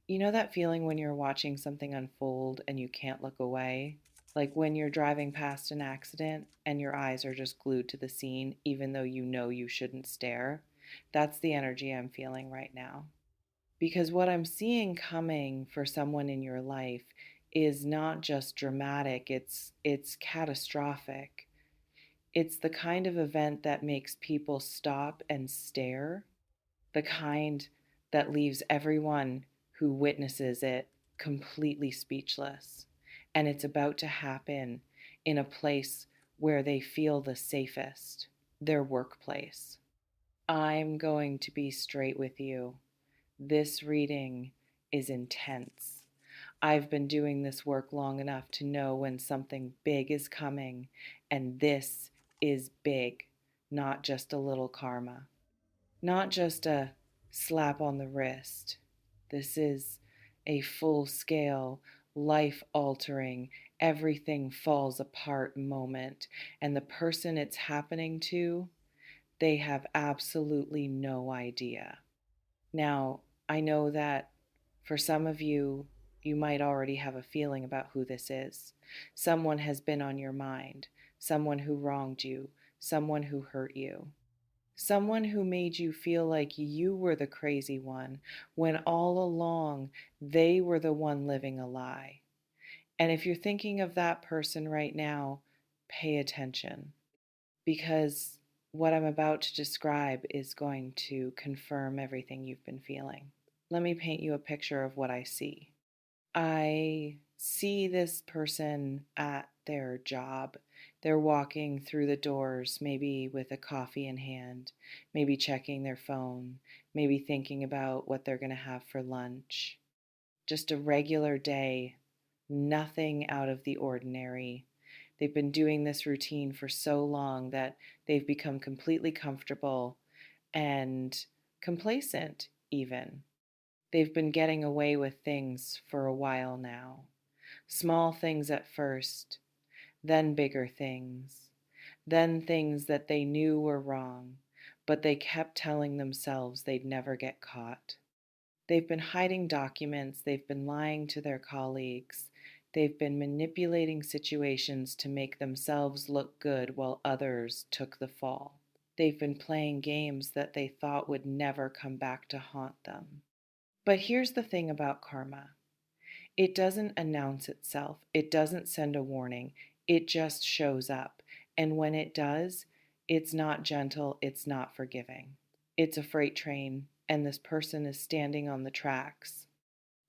You know that feeling when you're watching something unfold and you can't look away? Like when you're driving past an accident and your eyes are just glued to the scene, even though you know you shouldn't stare? That's the energy I'm feeling right now. Because what I'm seeing coming for someone in your life is not just dramatic, it's catastrophic. It's the kind of event that makes people stop and stare, the kind that leaves everyone who witnesses it completely speechless. And it's about to happen in a place where they feel the safest, their workplace. I'm going to be straight with you. This reading is intense. I've been doing this work long enough to know when something big is coming, and this is big, not just a little karma. Not just a slap on the wrist. This is a full scale, life altering, everything falls apart moment. And the person it's happening to, they have absolutely no idea. Now, I know that for some of you, you might already have a feeling about who this is. Someone has been on your mind, someone who wronged you, someone who hurt you. Someone who made you feel like you were the crazy one when all along they were the one living a lie. And if you're thinking of that person right now, pay attention because what I'm about to describe is going to confirm everything you've been feeling. Let me paint you a picture of what I see. I see this person at their job. They're walking through the doors, maybe with a coffee in hand, maybe checking their phone, maybe thinking about what they're going to have for lunch. Just a regular day, nothing out of the ordinary. They've been doing this routine for so long that they've become completely comfortable and complacent, even. They've been getting away with things for a while now. Small things at first, then bigger things, then things that they knew were wrong, but they kept telling themselves they'd never get caught. They've been hiding documents, they've been lying to their colleagues, they've been manipulating situations to make themselves look good while others took the fall. They've been playing games that they thought would never come back to haunt them. But here's the thing about karma. It doesn't announce itself, it doesn't send a warning, it just shows up. And when it does, it's not gentle, it's not forgiving. It's a freight train, and this person is standing on the tracks.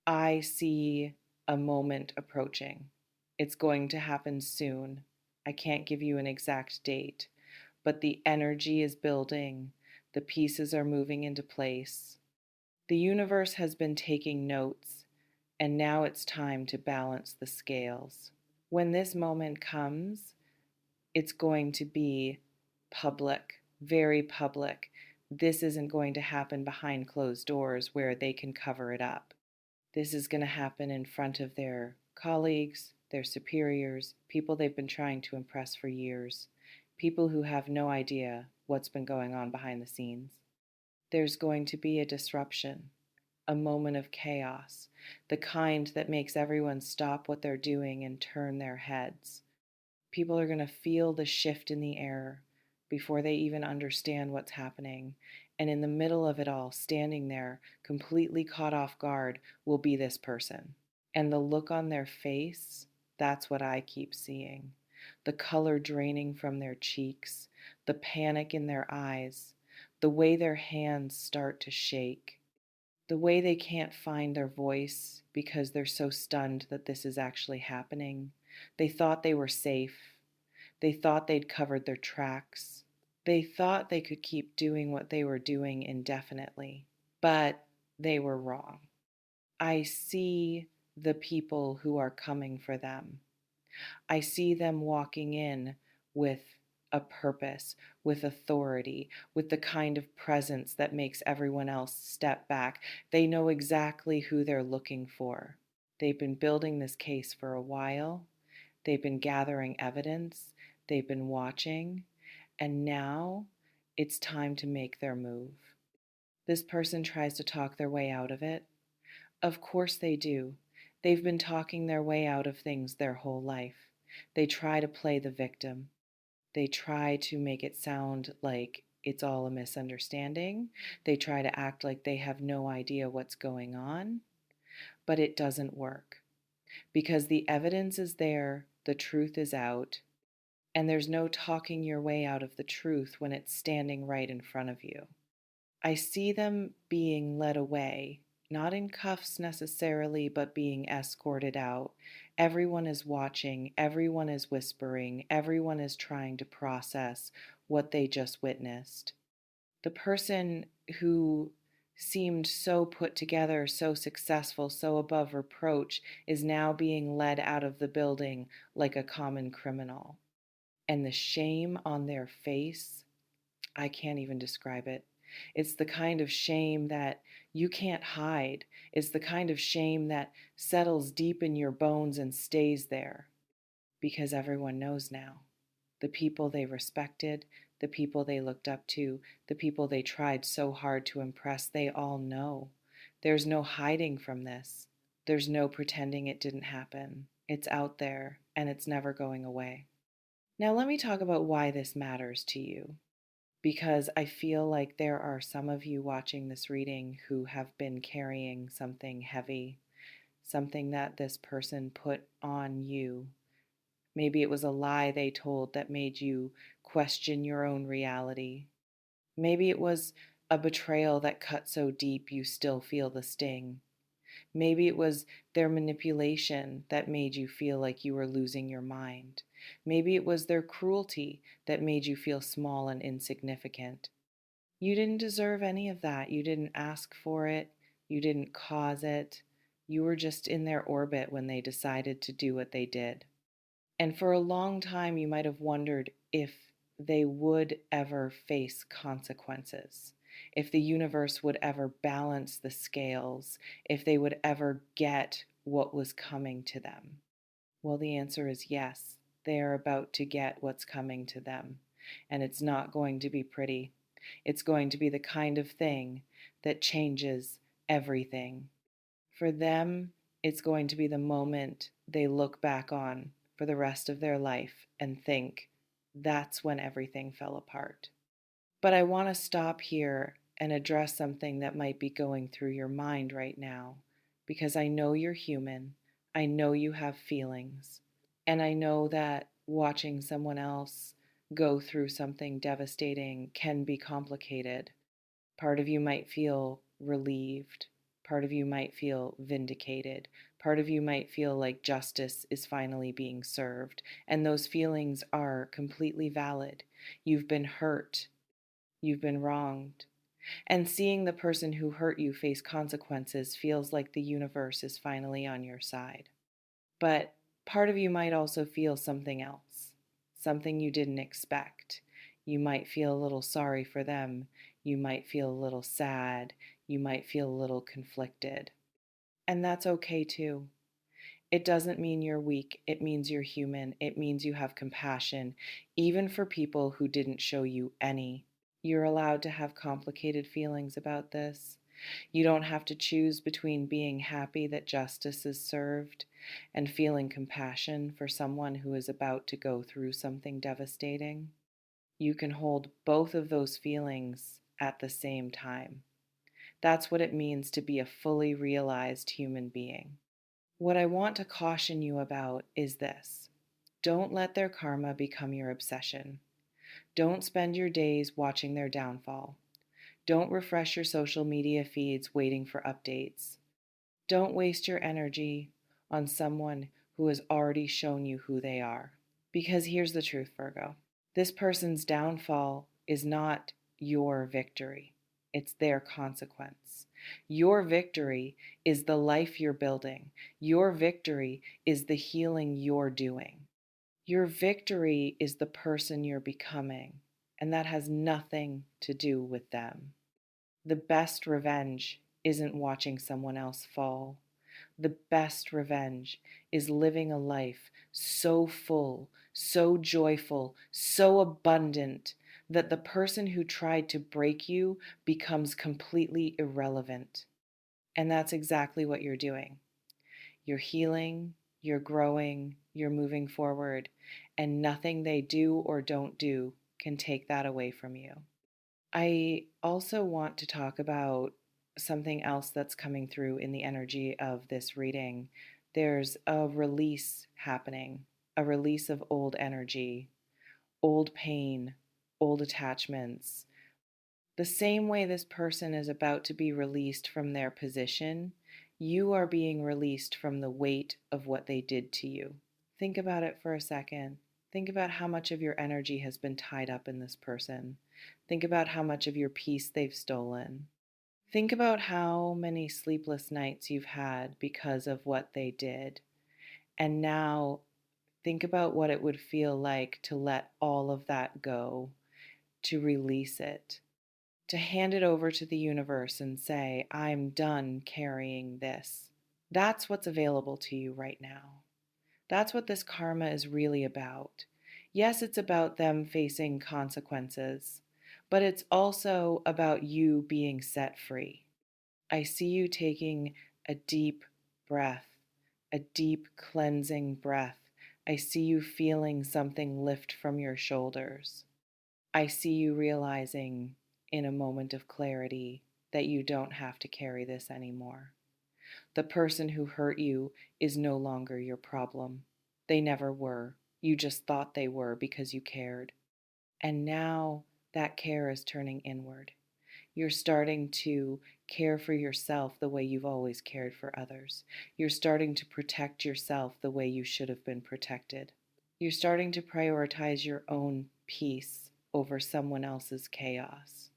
I see a moment approaching. It's going to happen soon. I can't give you an exact date, but the energy is building, the pieces are moving into place. The universe has been taking notes, and now it's time to balance the scales. When this moment comes, it's going to be public, very public. This isn't going to happen behind closed doors where they can cover it up. This is going to happen in front of their colleagues, their superiors, people they've been trying to impress for years, people who have no idea what's been going on behind the scenes. There's going to be a disruption, a moment of chaos, the kind that makes everyone stop what they're doing and turn their heads. People are going to feel the shift in the air before they even understand what's happening. And in the middle of it all, standing there, completely caught off guard, will be this person. And the look on their face, that's what I keep seeing. The color draining from their cheeks, the panic in their eyes, the way their hands start to shake, the way they can't find their voice because they're so stunned that this is actually happening. They thought they were safe. They thought they'd covered their tracks. They thought they could keep doing what they were doing indefinitely, but they were wrong. I see the people who are coming for them. I see them walking in with a purpose, with authority, with the kind of presence that makes everyone else step back. They know exactly who they're looking for. They've been building this case for a while. They've been gathering evidence. They've been watching. And now it's time to make their move. This person tries to talk their way out of it. Of course they do. They've been talking their way out of things their whole life. They try to play the victim. They try to make it sound like it's all a misunderstanding. They try to act like they have no idea what's going on, but it doesn't work because the evidence is there, the truth is out, and there's no talking your way out of the truth when it's standing right in front of you. I see them being led away, not in cuffs necessarily, but being escorted out. Everyone is watching, everyone is whispering, everyone is trying to process what they just witnessed. The person who seemed so put together, so successful, so above reproach, is now being led out of the building like a common criminal. And the shame on their face, I can't even describe it. It's the kind of shame that you can't hide. It's the kind of shame that settles deep in your bones and stays there because everyone knows now. The people they respected, the people they looked up to, the people they tried so hard to impress, they all know. There's no hiding from this. There's no pretending it didn't happen. It's out there and it's never going away. Now, let me talk about why this matters to you, because I feel like there are some of you watching this reading who have been carrying something heavy, something that this person put on you. Maybe it was a lie they told that made you question your own reality. Maybe it was a betrayal that cut so deep you still feel the sting. Maybe it was their manipulation that made you feel like you were losing your mind. Maybe it was their cruelty that made you feel small and insignificant. You didn't deserve any of that. You didn't ask for it. You didn't cause it. You were just in their orbit when they decided to do what they did. And for a long time, you might have wondered if they would ever face consequences, if the universe would ever balance the scales, if they would ever get what was coming to them. Well, the answer is yes. They are about to get what's coming to them, and it's not going to be pretty. It's going to be the kind of thing that changes everything. For them, it's going to be the moment they look back on for the rest of their life and think, that's when everything fell apart. But I want to stop here and address something that might be going through your mind right now, because I know you're human. I know you have feelings. And I know that watching someone else go through something devastating can be complicated. Part of you might feel relieved. Part of you might feel vindicated. Part of you might feel like justice is finally being served. And those feelings are completely valid. You've been hurt. You've been wronged. And seeing the person who hurt you face consequences feels like the universe is finally on your side. But part of you might also feel something else, something you didn't expect. You might feel a little sorry for them. You might feel a little sad. You might feel a little conflicted. And that's okay too. It doesn't mean you're weak. It means you're human. It means you have compassion, even for people who didn't show you any. You're allowed to have complicated feelings about this. You don't have to choose between being happy that justice is served and feeling compassion for someone who is about to go through something devastating. You can hold both of those feelings at the same time. That's what it means to be a fully realized human being. What I want to caution you about is this: don't let their karma become your obsession. Don't spend your days watching their downfall. Don't refresh your social media feeds waiting for updates. Don't waste your energy on someone who has already shown you who they are. Because here's the truth, Virgo. This person's downfall is not your victory, it's their consequence. Your victory is the life you're building. Your victory is the healing you're doing. Your victory is the person you're becoming, and that has nothing to do with them. The best revenge isn't watching someone else fall. The best revenge is living a life so full, so joyful, so abundant that the person who tried to break you becomes completely irrelevant. And that's exactly what you're doing. You're healing, you're growing, you're moving forward, and nothing they do or don't do can take that away from you. I also want to talk about something else that's coming through in the energy of this reading. There's a release happening, a release of old energy, old pain, old attachments. The same way this person is about to be released from their position, you are being released from the weight of what they did to you. Think about it for a second. Think about how much of your energy has been tied up in this person. Think about how much of your peace they've stolen. Think about how many sleepless nights you've had because of what they did. And now think about what it would feel like to let all of that go, to release it, to hand it over to the universe and say, I'm done carrying this. That's what's available to you right now. That's what this karma is really about. Yes, it's about them facing consequences, but it's also about you being set free. I see you taking a deep breath, a deep cleansing breath. I see you feeling something lift from your shoulders. I see you realizing in a moment of clarity that you don't have to carry this anymore. The person who hurt you is no longer your problem. They never were. You just thought they were because you cared. And now that care is turning inward. You're starting to care for yourself the way you've always cared for others. You're starting to protect yourself the way you should have been protected. You're starting to prioritize your own peace over someone else's chaos.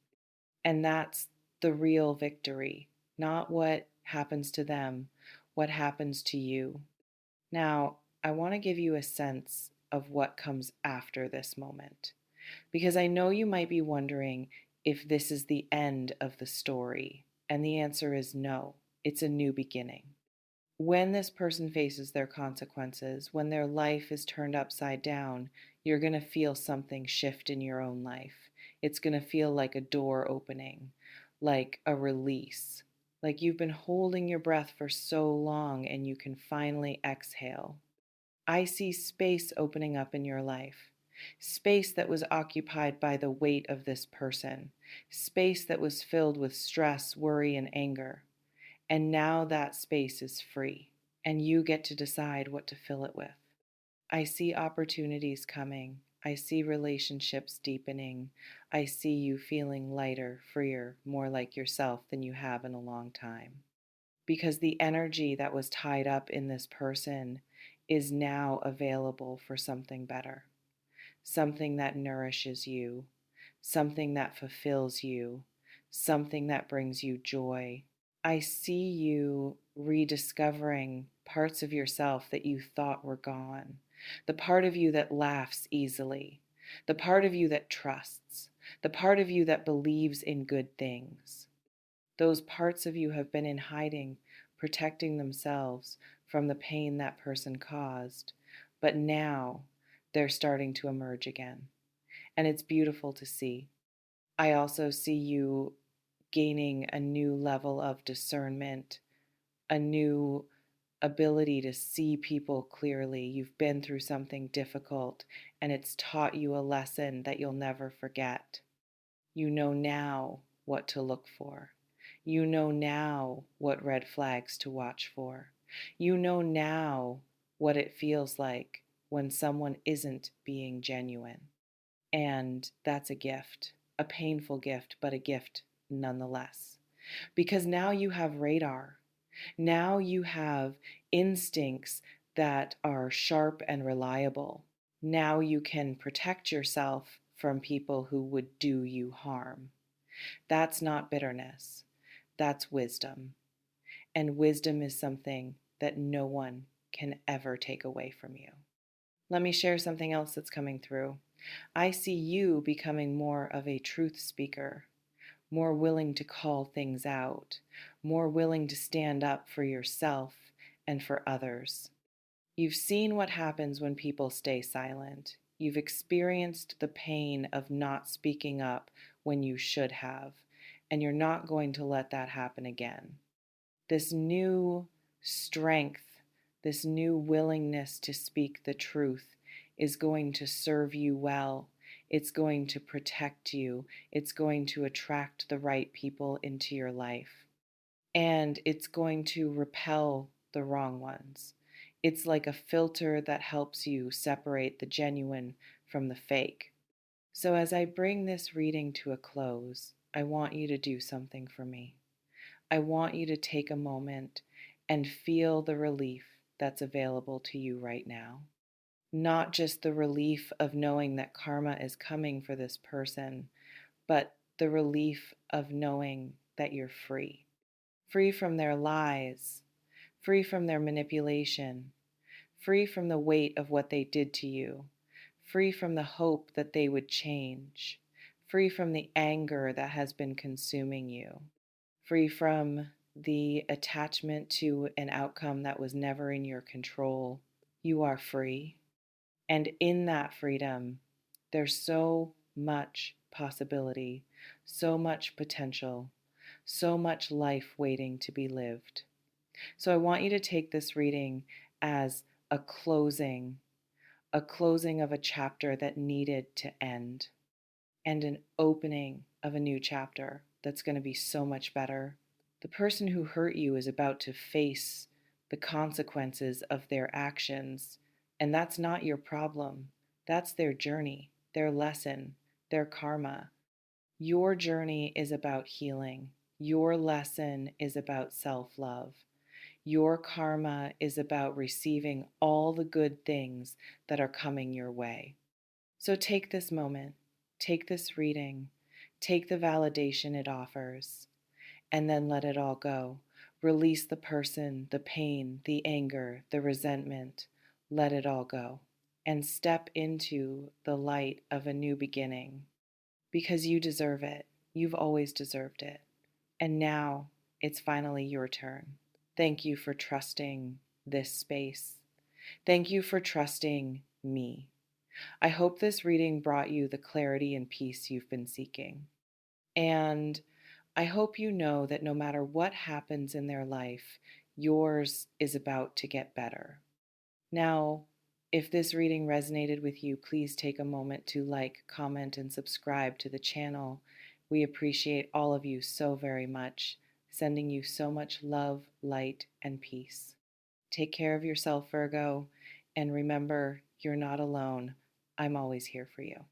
And that's the real victory, not what happens to them, what happens to you. Now, I want to give you a sense of what comes after this moment, because I know you might be wondering if this is the end of the story. And the answer is no, it's a new beginning. When this person faces their consequences, when their life is turned upside down, you're going to feel something shift in your own life. It's going to feel like a door opening, like a release, like you've been holding your breath for so long and you can finally exhale. I see space opening up in your life. Space that was occupied by the weight of this person. Space that was filled with stress, worry, and anger. And now that space is free, and you get to decide what to fill it with. I see opportunities coming. I see relationships deepening. I see you feeling lighter, freer, more like yourself than you have in a long time. Because the energy that was tied up in this person is now available for something better, something that nourishes you, something that fulfills you, something that brings you joy. I see you rediscovering parts of yourself that you thought were gone. The part of you that laughs easily, the part of you that trusts, the part of you that believes in good things. Those parts of you have been in hiding, protecting themselves from the pain that person caused, but now they're starting to emerge again. And it's beautiful to see. I also see you gaining a new level of discernment, a new ability to see people clearly. You've been through something difficult and it's taught you a lesson that you'll never forget. You know now what to look for. You know now what red flags to watch for. You know now what it feels like when someone isn't being genuine. And that's a gift, a painful gift, but a gift nonetheless. Because now you have radar. Now you have instincts that are sharp and reliable. Now you can protect yourself from people who would do you harm. That's not bitterness. That's wisdom. And wisdom is something that no one can ever take away from you. Let me share something else that's coming through. I see you becoming more of a truth speaker, more willing to call things out, more willing to stand up for yourself and for others. You've seen what happens when people stay silent. You've experienced the pain of not speaking up when you should have, and you're not going to let that happen again. this new strength, this new willingness to speak the truth is going to serve you well. It's going to protect you. It's going to attract the right people into your life. And it's going to repel the wrong ones. It's like a filter that helps you separate the genuine from the fake. So, as I bring this reading to a close, I want you to do something for me. I want you to take a moment and feel the relief that's available to you right now. Not just the relief of knowing that karma is coming for this person, but the relief of knowing that you're free. Free from their lies, free from their manipulation, free from the weight of what they did to you, free from the hope that they would change, free from the anger that has been consuming you, free from the attachment to an outcome that was never in your control. You are free. And in that freedom, there's so much possibility, so much potential, so much life waiting to be lived. So I want you to take this reading as a closing, a closing of a chapter that needed to end, and an opening of a new chapter that's going to be so much better. The person who hurt you is about to face the consequences of their actions, and that's not your problem. That's their journey, their lesson, their karma. Your journey is about healing. Your lesson is about self love. Your karma is about receiving all the good things that are coming your way. So take this moment, take this reading, take the validation it offers, and then let it all go. Release the person, the pain, the anger, the resentment. Let it all go. And step into the light of a new beginning because you deserve it. You've always deserved it. And now it's finally your turn. Thank you for trusting this space. Thank you for trusting me. I hope this reading brought you the clarity and peace you've been seeking. And I hope you know that no matter what happens in their life, yours is about to get better. Now, if this reading resonated with you, please take a moment to like, comment, and subscribe to the channel. We appreciate all of you so very much, sending you so much love, light, and peace. Take care of yourself, Virgo, and remember, you're not alone. I'm always here for you.